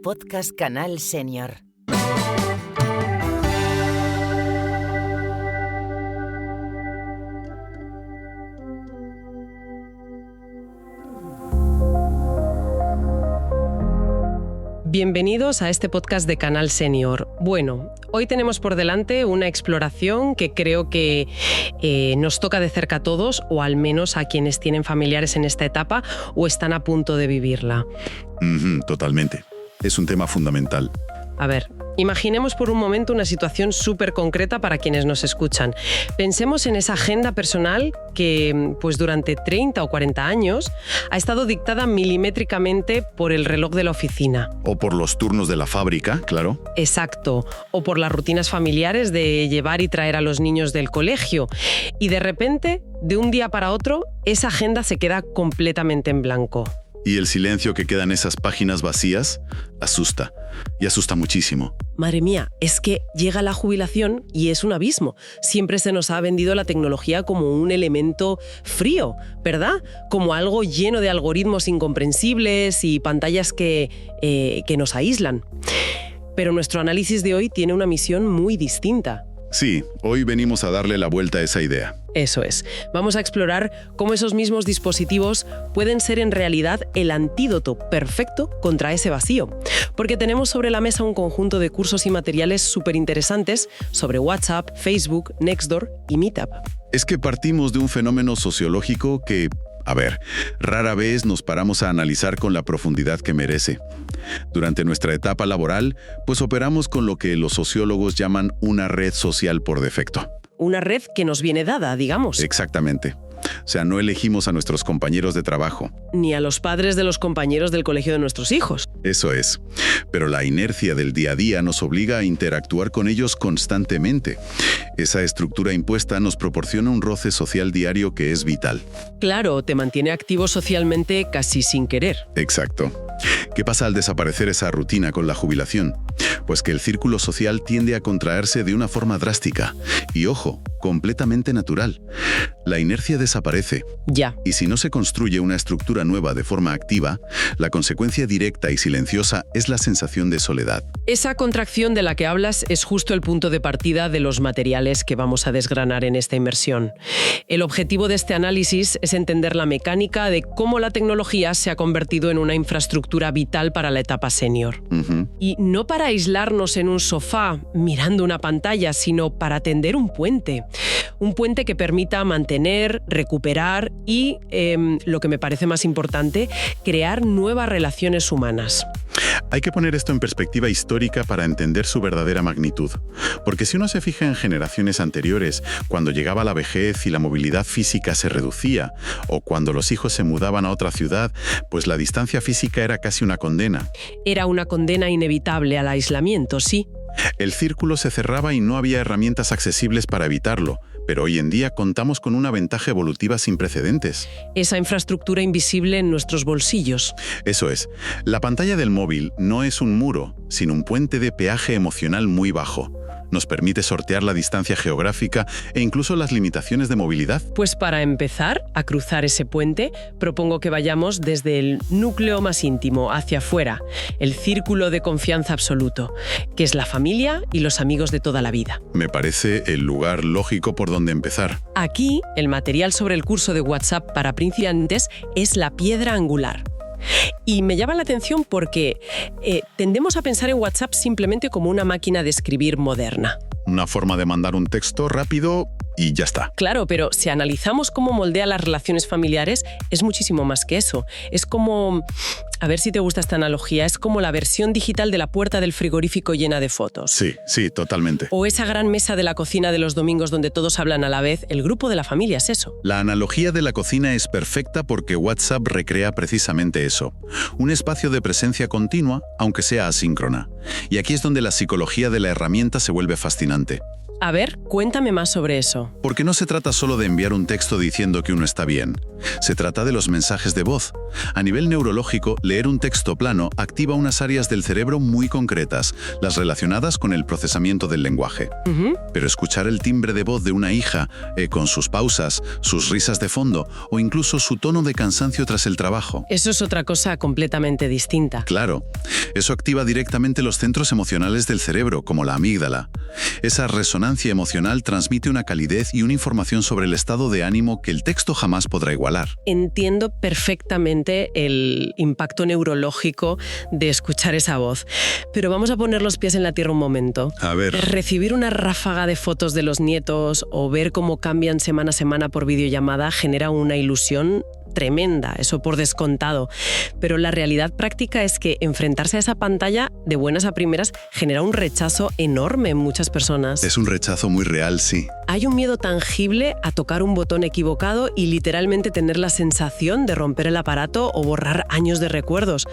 Podcast Canal Senior. Bienvenidos a este podcast de Canal Senior. Bueno, hoy tenemos por delante una exploración que creo que nos toca de cerca a todos, o al menos a quienes tienen familiares en esta etapa o están a punto de vivirla. Totalmente. Es un tema fundamental. A ver, imaginemos por un momento una situación súper concreta para quienes nos escuchan. Pensemos en esa agenda personal que, pues durante 30 o 40 años, ha estado dictada milimétricamente por el reloj de la oficina. O por los turnos de la fábrica, claro. Exacto. O por las rutinas familiares de llevar y traer a los niños del colegio. Y de repente, de un día para otro, esa agenda se queda completamente en blanco. Y el silencio que queda en esas páginas vacías asusta. Y asusta muchísimo. Madre mía, es que llega la jubilación y es un abismo. Siempre se nos ha vendido la tecnología como un elemento frío, ¿verdad? Como algo lleno de algoritmos incomprensibles y pantallas que nos aíslan. Pero nuestro análisis de hoy tiene una misión muy distinta. Sí, hoy venimos a darle la vuelta a esa idea. Eso es. Vamos a explorar cómo esos mismos dispositivos pueden ser en realidad el antídoto perfecto contra ese vacío. Porque tenemos sobre la mesa un conjunto de cursos y materiales súper interesantes sobre WhatsApp, Facebook, Nextdoor y Meetup. Es que partimos de un fenómeno sociológico que, rara vez nos paramos a analizar con la profundidad que merece. Durante nuestra etapa laboral, pues operamos con lo que los sociólogos llaman una red social por defecto. Una red que nos viene dada, digamos. Exactamente. O sea, no elegimos a nuestros compañeros de trabajo. Ni a los padres de los compañeros del colegio de nuestros hijos. Eso es. Pero la inercia del día a día nos obliga a interactuar con ellos constantemente. Esa estructura impuesta nos proporciona un roce social diario que es vital. Claro, te mantiene activo socialmente casi sin querer. Exacto. ¿Qué pasa al desaparecer esa rutina con la jubilación? Pues que el círculo social tiende a contraerse de una forma drástica. Y ojo, completamente natural. La inercia desaparece. Ya. Y si no se construye una estructura nueva de forma activa, la consecuencia directa y silenciosa es la sensación de soledad. Esa contracción de la que hablas es justo el punto de partida de los materiales que vamos a desgranar en esta inmersión. El objetivo de este análisis es entender la mecánica de cómo la tecnología se ha convertido en una infraestructura vital para la etapa senior. Y no para aislarnos en un sofá mirando una pantalla, sino para tender un puente. Un puente que permita mantener, recuperar y, lo que me parece más importante, crear nuevas relaciones humanas. Hay que poner esto en perspectiva histórica para entender su verdadera magnitud. Porque si uno se fija en generaciones anteriores, cuando llegaba la vejez y la movilidad física se reducía, o cuando los hijos se mudaban a otra ciudad, pues la distancia física era casi una condena. Era una condena inevitable al aislamiento, sí. El círculo se cerraba y no había herramientas accesibles para evitarlo. Pero hoy en día contamos con una ventaja evolutiva sin precedentes. Esa infraestructura invisible en nuestros bolsillos. Eso es. La pantalla del móvil no es un muro, sino un puente de peaje emocional muy bajo. Nos permite sortear la distancia geográfica e incluso las limitaciones de movilidad. Pues para empezar a cruzar ese puente, propongo que vayamos desde el núcleo más íntimo hacia afuera, el círculo de confianza absoluto, que es la familia y los amigos de toda la vida. Me parece el lugar lógico por donde empezar. Aquí, el material sobre el curso de WhatsApp para principiantes es la piedra angular. Y me llama la atención porque tendemos a pensar en WhatsApp simplemente como una máquina de escribir moderna. Una forma de mandar un texto rápido y ya está. Claro, pero si analizamos cómo moldea las relaciones familiares, es muchísimo más que eso. Es como, a ver si te gusta esta analogía, es como la versión digital de la puerta del frigorífico llena de fotos. Sí, totalmente. O esa gran mesa de la cocina de los domingos donde todos hablan a la vez, el grupo de la familia es eso. La analogía de la cocina es perfecta porque WhatsApp recrea precisamente eso. Un espacio de presencia continua, aunque sea asíncrona. Y aquí es donde la psicología de la herramienta se vuelve fascinante. A ver, cuéntame más sobre eso. Porque no se trata solo de enviar un texto diciendo que uno está bien. Se trata de los mensajes de voz. A nivel neurológico, leer un texto plano activa unas áreas del cerebro muy concretas, las relacionadas con el procesamiento del lenguaje. Pero escuchar el timbre de voz de una hija, con sus pausas, sus risas de fondo o incluso su tono de cansancio tras el trabajo. Eso es otra cosa completamente distinta. Claro, eso activa directamente los centros emocionales del cerebro, como la amígdala. Esa resonancia emocional transmite una calidez y una información sobre el estado de ánimo que el texto jamás podrá igualar. Entiendo perfectamente el impacto neurológico de escuchar esa voz. Pero vamos a poner los pies en la tierra un momento. A ver. Recibir una ráfaga de fotos de los nietos o ver cómo cambian semana a semana por videollamada genera una ilusión tremenda, eso por descontado. Pero la realidad práctica es que enfrentarse a esa pantalla de buenas a primeras genera un rechazo enorme en muchas personas. Es un rechazo muy real, sí. Hay un miedo tangible a tocar un botón equivocado y literalmente tener la sensación de romper el aparato o borrar años de recuerdos.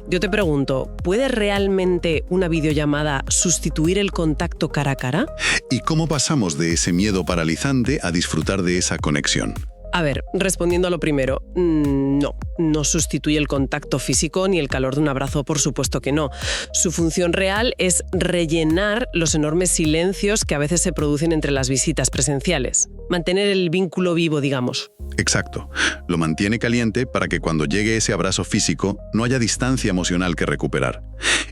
Yo te pregunto, ¿puede realmente una videollamada sustituir el contacto cara a cara? ¿Y cómo pasamos de ese miedo paralizante a disfrutar de esa conexión? A ver, respondiendo a lo primero, no sustituye el contacto físico ni el calor de un abrazo, por supuesto que no. Su función real es rellenar los enormes silencios que a veces se producen entre las visitas presenciales. Mantener el vínculo vivo, digamos. Exacto. Lo mantiene caliente para que cuando llegue ese abrazo físico no haya distancia emocional que recuperar.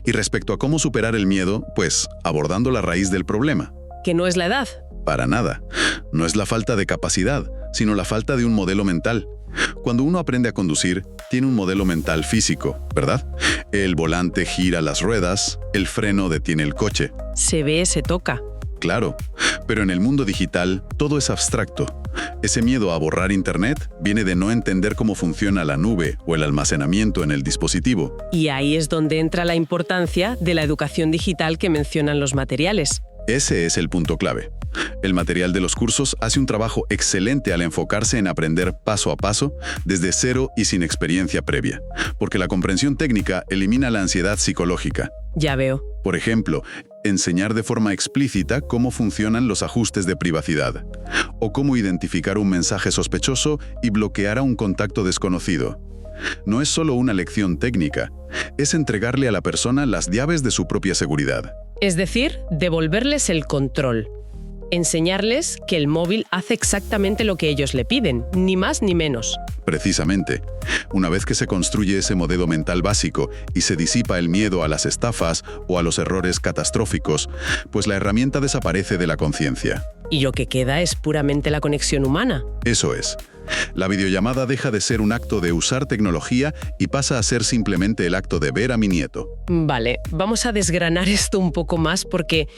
Y respecto a cómo superar el miedo, pues abordando la raíz del problema. ¿Que no es la edad? Para nada. No es la falta de capacidad, sino la falta de un modelo mental. Cuando uno aprende a conducir, tiene un modelo mental físico, ¿verdad? El volante gira las ruedas, el freno detiene el coche. Se ve, se toca. Claro, pero en el mundo digital todo es abstracto. Ese miedo a borrar Internet viene de no entender cómo funciona la nube o el almacenamiento en el dispositivo. Y ahí es donde entra la importancia de la educación digital que mencionan los materiales. Ese es el punto clave. El material de los cursos hace un trabajo excelente al enfocarse en aprender paso a paso, desde cero y sin experiencia previa, porque la comprensión técnica elimina la ansiedad psicológica. Ya veo. Por ejemplo, enseñar de forma explícita cómo funcionan los ajustes de privacidad, o cómo identificar un mensaje sospechoso y bloquear a un contacto desconocido. No es solo una lección técnica, es entregarle a la persona las llaves de su propia seguridad. Es decir, devolverles el control. Enseñarles que el móvil hace exactamente lo que ellos le piden, ni más ni menos. Precisamente. Una vez que se construye ese modelo mental básico y se disipa el miedo a las estafas o a los errores catastróficos, pues la herramienta desaparece de la conciencia. Y lo que queda es puramente la conexión humana. Eso es. La videollamada deja de ser un acto de usar tecnología y pasa a ser simplemente el acto de ver a mi nieto. Vale, vamos a desgranar esto un poco más porque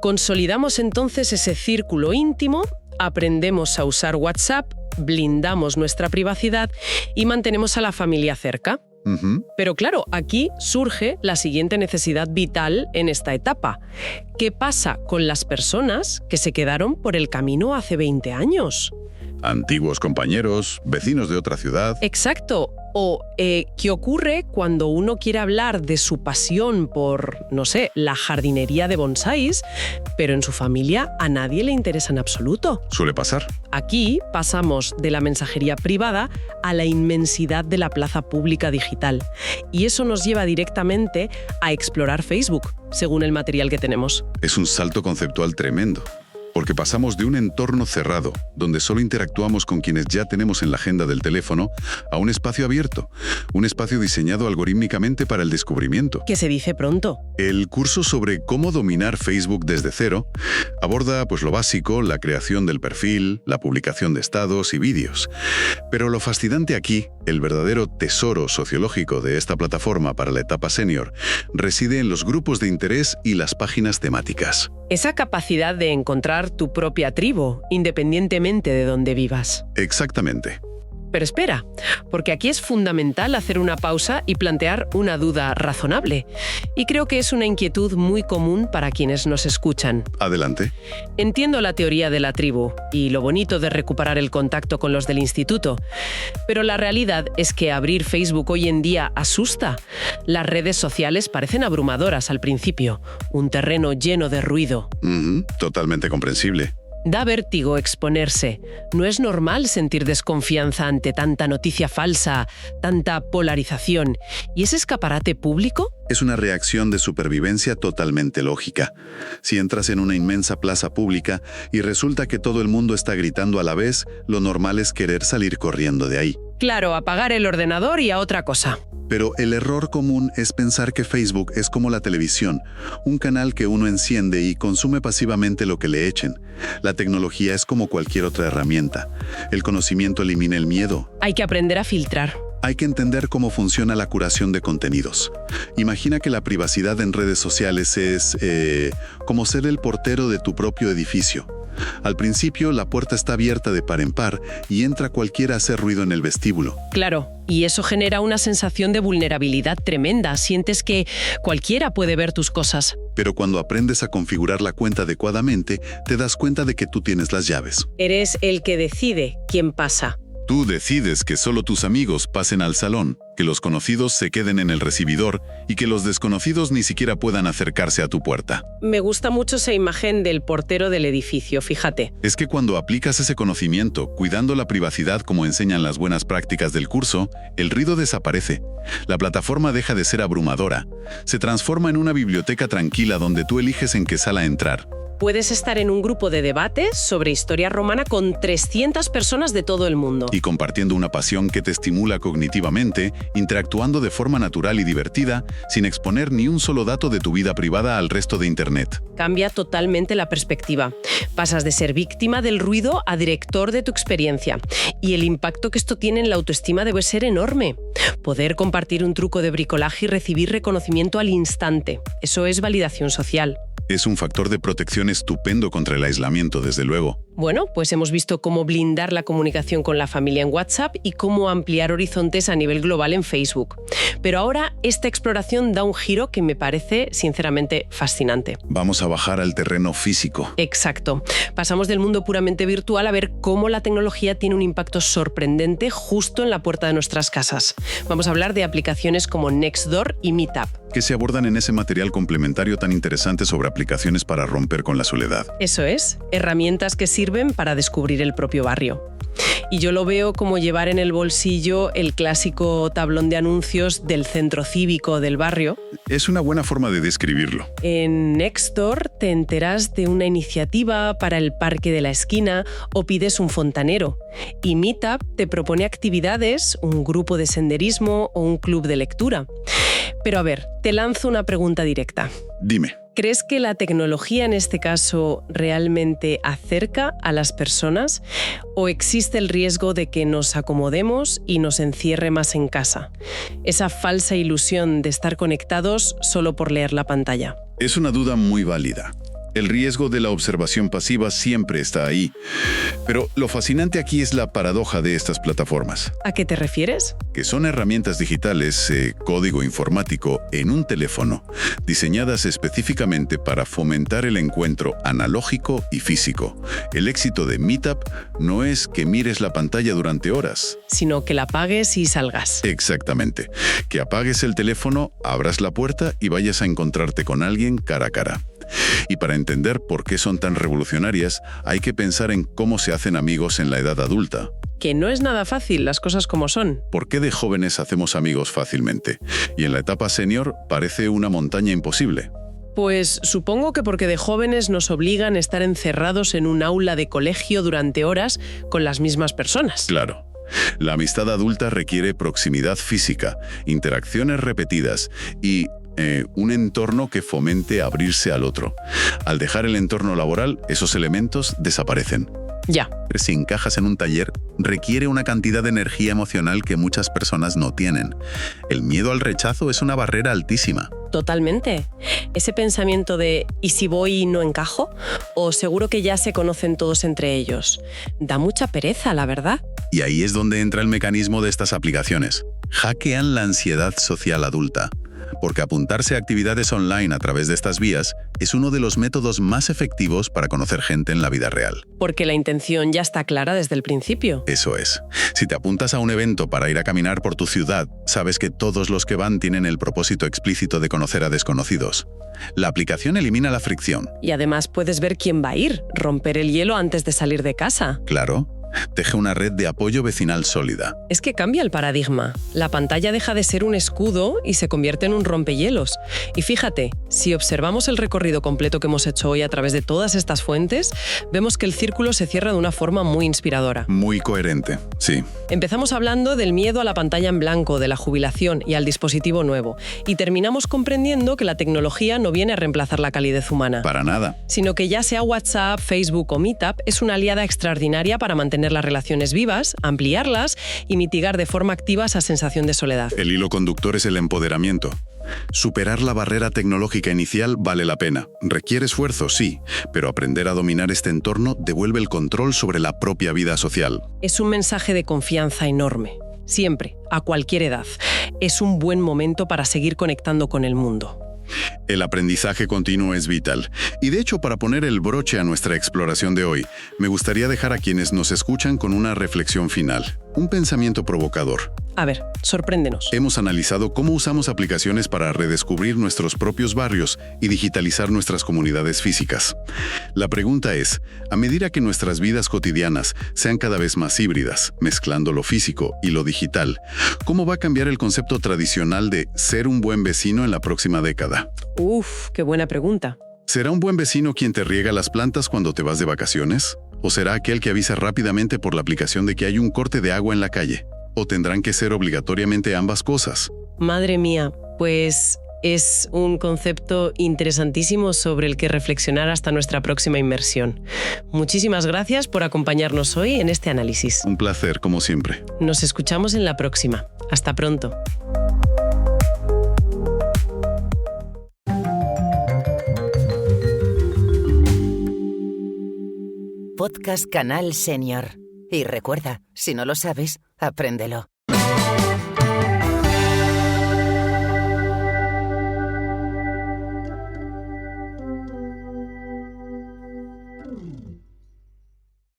consolidamos entonces ese círculo íntimo, aprendemos a usar WhatsApp, blindamos nuestra privacidad y mantenemos a la familia cerca. Pero claro, aquí surge la siguiente necesidad vital en esta etapa. ¿Qué pasa con las personas que se quedaron por el camino hace 20 años? Antiguos compañeros, vecinos de otra ciudad. Exacto. O ¿qué ocurre cuando uno quiere hablar de su pasión por, no sé, la jardinería de bonsáis, pero en su familia a nadie le interesa en absoluto? Suele pasar. Aquí pasamos de la mensajería privada a la inmensidad de la plaza pública digital. Y eso nos lleva directamente a explorar Facebook, según el material que tenemos. Es un salto conceptual tremendo. Porque pasamos de un entorno cerrado, donde solo interactuamos con quienes ya tenemos en la agenda del teléfono, a un espacio abierto, un espacio diseñado algorítmicamente para el descubrimiento. Que se dice pronto. El curso sobre cómo dominar Facebook desde cero aborda lo básico, la creación del perfil, la publicación de estados y vídeos. Pero lo fascinante aquí, el verdadero tesoro sociológico de esta plataforma para la etapa senior, reside en los grupos de interés y las páginas temáticas. Esa capacidad de encontrar tu propia tribu, independientemente de dónde vivas. Exactamente. Pero espera, porque aquí es fundamental hacer una pausa y plantear una duda razonable. Y creo que es una inquietud muy común para quienes nos escuchan. Adelante. Entiendo la teoría de la tribu y lo bonito de recuperar el contacto con los del instituto, pero la realidad es que abrir Facebook hoy en día asusta. Las redes sociales parecen abrumadoras al principio, un terreno lleno de ruido. Totalmente comprensible. Da vértigo exponerse. No es normal sentir desconfianza ante tanta noticia falsa, tanta polarización. ¿Y ese escaparate público? Es una reacción de supervivencia totalmente lógica. Si entras en una inmensa plaza pública y resulta que todo el mundo está gritando a la vez, lo normal es querer salir corriendo de ahí. Claro, apagar el ordenador y a otra cosa. Pero el error común es pensar que Facebook es como la televisión, un canal que uno enciende y consume pasivamente lo que le echen. La tecnología es como cualquier otra herramienta. El conocimiento elimina el miedo. Hay que aprender a filtrar. Hay que entender cómo funciona la curación de contenidos. Imagina que la privacidad en redes sociales es como ser el portero de tu propio edificio. Al principio, la puerta está abierta de par en par y entra cualquiera a hacer ruido en el vestíbulo. Claro, y eso genera una sensación de vulnerabilidad tremenda. Sientes que cualquiera puede ver tus cosas. Pero cuando aprendes a configurar la cuenta adecuadamente, te das cuenta de que tú tienes las llaves. Eres el que decide quién pasa. Tú decides que solo tus amigos pasen al salón, que los conocidos se queden en el recibidor y que los desconocidos ni siquiera puedan acercarse a tu puerta. Me gusta mucho esa imagen del portero del edificio, fíjate. Es que cuando aplicas ese conocimiento, cuidando la privacidad como enseñan las buenas prácticas del curso, el ruido desaparece. La plataforma deja de ser abrumadora. Se transforma en una biblioteca tranquila donde tú eliges en qué sala entrar. Puedes estar en un grupo de debates sobre historia romana con 300 personas de todo el mundo. Y compartiendo una pasión que te estimula cognitivamente, interactuando de forma natural y divertida, sin exponer ni un solo dato de tu vida privada al resto de Internet. Cambia totalmente la perspectiva. Pasas de ser víctima del ruido a director de tu experiencia. Y el impacto que esto tiene en la autoestima debe ser enorme. Poder compartir un truco de bricolaje y recibir reconocimiento al instante. Eso es validación social. Es un factor de protección estupendo contra el aislamiento, desde luego. Bueno, pues hemos visto cómo blindar la comunicación con la familia en WhatsApp y cómo ampliar horizontes a nivel global en Facebook. Pero ahora esta exploración da un giro que me parece, sinceramente, fascinante. Vamos a bajar al terreno físico. Exacto. Pasamos del mundo puramente virtual a ver cómo la tecnología tiene un impacto sorprendente justo en la puerta de nuestras casas. Vamos a hablar de aplicaciones como Nextdoor y Meetup. Que se abordan en ese material complementario tan interesante sobre aplicaciones para romper con la soledad. Eso es, herramientas que sirven para descubrir el propio barrio. Y yo lo veo como llevar en el bolsillo el clásico tablón de anuncios del centro cívico del barrio. Es una buena forma de describirlo. En Nextdoor te enteras de una iniciativa para el parque de la esquina o pides un fontanero. Y Meetup te propone actividades, un grupo de senderismo o un club de lectura. Pero a ver, te lanzo una pregunta directa. Dime. ¿Crees que la tecnología en este caso realmente acerca a las personas o existe el riesgo de que nos acomodemos y nos encierre más en casa? Esa falsa ilusión de estar conectados solo por leer la pantalla. Es una duda muy válida. El riesgo de la observación pasiva siempre está ahí. Pero lo fascinante aquí es la paradoja de estas plataformas. ¿A qué te refieres? Que son herramientas digitales, código informático en un teléfono, diseñadas específicamente para fomentar el encuentro analógico y físico. El éxito de Meetup no es que mires la pantalla durante horas, sino que la apagues y salgas. Exactamente. Que apagues el teléfono, abras la puerta y vayas a encontrarte con alguien cara a cara. Y para entender por qué son tan revolucionarias, hay que pensar en cómo se hacen amigos en la edad adulta. Que no es nada fácil, las cosas como son. ¿Por qué de jóvenes hacemos amigos fácilmente? Y en la etapa senior parece una montaña imposible. Pues supongo que porque de jóvenes nos obligan a estar encerrados en un aula de colegio durante horas con las mismas personas. Claro. La amistad adulta requiere proximidad física, interacciones repetidas y un entorno que fomente abrirse al otro. Al dejar el entorno laboral, esos elementos desaparecen. Ya. Pero si encajas en un taller, requiere una cantidad de energía emocional que muchas personas no tienen. El miedo al rechazo es una barrera altísima. Totalmente. Ese pensamiento de ¿y si voy y no encajo? O seguro que ya se conocen todos entre ellos. Da mucha pereza, la verdad. Y ahí es donde entra el mecanismo de estas aplicaciones. Hackean la ansiedad social adulta. Porque apuntarse a actividades online a través de estas vías es uno de los métodos más efectivos para conocer gente en la vida real. Porque la intención ya está clara desde el principio. Eso es. Si te apuntas a un evento para ir a caminar por tu ciudad, sabes que todos los que van tienen el propósito explícito de conocer a desconocidos. La aplicación elimina la fricción. Y además puedes ver quién va a ir, romper el hielo antes de salir de casa. Claro. Teje una red de apoyo vecinal sólida. Es que cambia el paradigma. La pantalla deja de ser un escudo y se convierte en un rompehielos. Y fíjate, si observamos el recorrido completo que hemos hecho hoy a través de todas estas fuentes, vemos que el círculo se cierra de una forma muy inspiradora. Muy coherente, sí. Empezamos hablando del miedo a la pantalla en blanco, de la jubilación y al dispositivo nuevo. Y terminamos comprendiendo que la tecnología no viene a reemplazar la calidez humana. Para nada. Sino que ya sea WhatsApp, Facebook o Meetup, es una aliada extraordinaria para mantener las relaciones vivas, ampliarlas y mitigar de forma activa esa sensación de soledad. El hilo conductor es el empoderamiento. Superar la barrera tecnológica inicial vale la pena. Requiere esfuerzo, sí, pero aprender a dominar este entorno devuelve el control sobre la propia vida social. Es un mensaje de confianza enorme. Siempre, a cualquier edad. Es un buen momento para seguir conectando con el mundo. El aprendizaje continuo es vital. Y de hecho, para poner el broche a nuestra exploración de hoy, me gustaría dejar a quienes nos escuchan con una reflexión final. Un pensamiento provocador. A ver, sorpréndenos. Hemos analizado cómo usamos aplicaciones para redescubrir nuestros propios barrios y digitalizar nuestras comunidades físicas. La pregunta es, a medida que nuestras vidas cotidianas sean cada vez más híbridas, mezclando lo físico y lo digital, ¿cómo va a cambiar el concepto tradicional de ser un buen vecino en la próxima década? Qué buena pregunta. ¿Será un buen vecino quien te riega las plantas cuando te vas de vacaciones? ¿O será aquel que avisa rápidamente por la aplicación de que hay un corte de agua en la calle? ¿O tendrán que ser obligatoriamente ambas cosas? Madre mía, pues es un concepto interesantísimo sobre el que reflexionar hasta nuestra próxima inmersión. Muchísimas gracias por acompañarnos hoy en este análisis. Un placer, como siempre. Nos escuchamos en la próxima. Hasta pronto. Podcast Canal Senior. Y recuerda, si no lo sabes, apréndelo.